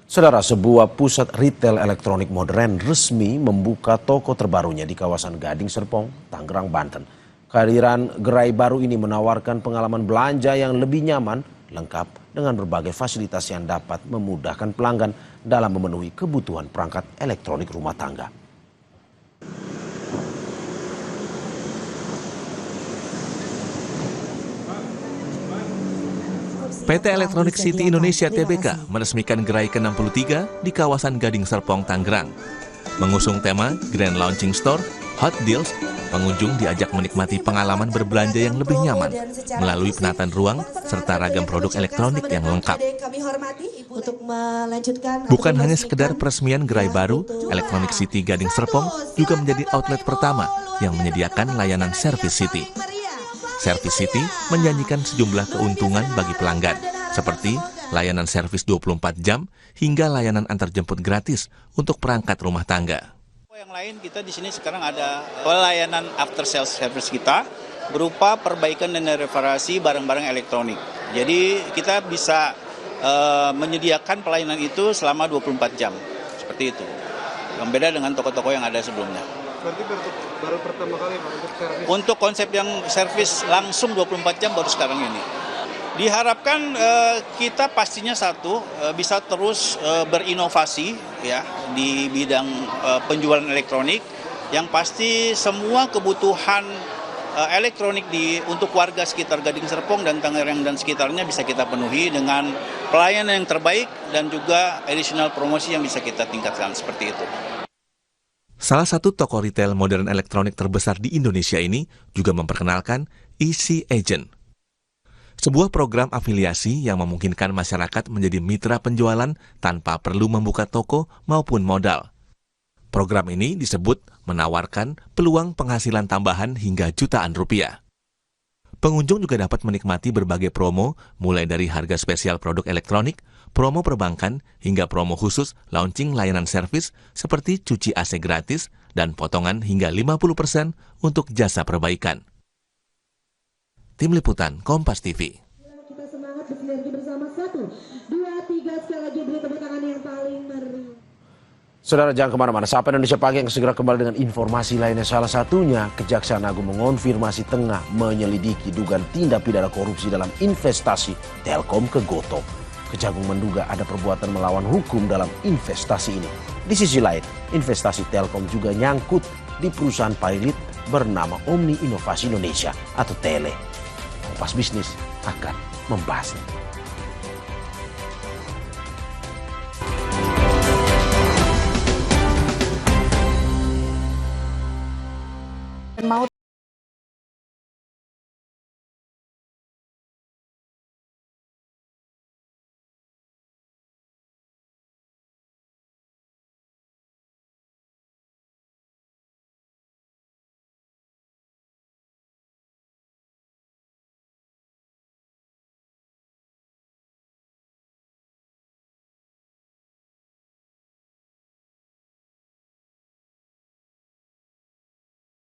Saudara, sebuah pusat retail elektronik modern resmi membuka toko terbarunya di kawasan Gading Serpong, Tangerang, Banten. Kehadiran gerai baru ini menawarkan pengalaman belanja yang lebih nyaman, lengkap dengan berbagai fasilitas yang dapat memudahkan pelanggan dalam memenuhi kebutuhan perangkat elektronik rumah tangga. PT Electronic City Indonesia Tbk meresmikan gerai ke-63 di kawasan Gading Serpong, Tangerang. Mengusung tema Grand Launching Store, Hot Deals, pengunjung diajak menikmati pengalaman berbelanja yang lebih nyaman melalui penataan ruang serta ragam produk elektronik yang lengkap. Bukan hanya sekedar peresmian gerai baru, Electronic City Gading Serpong juga menjadi outlet pertama yang menyediakan layanan Service City. Service City menjanjikan sejumlah keuntungan bagi pelanggan, seperti layanan servis 24 jam hingga layanan antarjemput gratis untuk perangkat rumah tangga. Yang lain kita di sini sekarang ada pelayanan after sales service kita berupa perbaikan dan reparasi barang-barang elektronik. Jadi kita bisa menyediakan pelayanan itu selama 24 jam, seperti itu. Yang beda dengan toko-toko yang ada sebelumnya. Berarti baru pertama kali Pak untuk servis? Untuk konsep yang servis langsung 24 jam baru sekarang ini. Diharapkan kita pastinya bisa terus berinovasi ya di bidang penjualan elektronik, yang pasti semua kebutuhan elektronik untuk warga sekitar Gading Serpong dan Tangerang dan sekitarnya bisa kita penuhi dengan pelayanan yang terbaik dan juga additional promosi yang bisa kita tingkatkan seperti itu. Salah satu toko retail modern elektronik terbesar di Indonesia ini juga memperkenalkan Easy Agent, sebuah program afiliasi yang memungkinkan masyarakat menjadi mitra penjualan tanpa perlu membuka toko maupun modal. Program ini disebut menawarkan peluang penghasilan tambahan hingga jutaan rupiah. Pengunjung juga dapat menikmati berbagai promo, mulai dari harga spesial produk elektronik, promo perbankan, hingga promo khusus launching layanan servis seperti cuci AC gratis dan potongan hingga 50% untuk jasa perbaikan. Tim Liputan Kompas TV. Kita semangat bersinergi bersama 1, 2, 3, sekali lagi beri tepuk tangan yang paling meriah. Saudara, jangan kemana-mana. Sapa Indonesia Pagi yang segera kembali dengan informasi lainnya. Salah satunya, Kejaksaan Agung mengonfirmasi tengah menyelidiki dugaan tindak pidana korupsi dalam investasi Telkom ke Gotoh. Kejagung menduga ada perbuatan melawan hukum dalam investasi ini. Di sisi lain, investasi Telkom juga nyangkut di perusahaan pilot bernama Omni Inovasi Indonesia atau Tele. Kompas Bisnis akan membahasnya.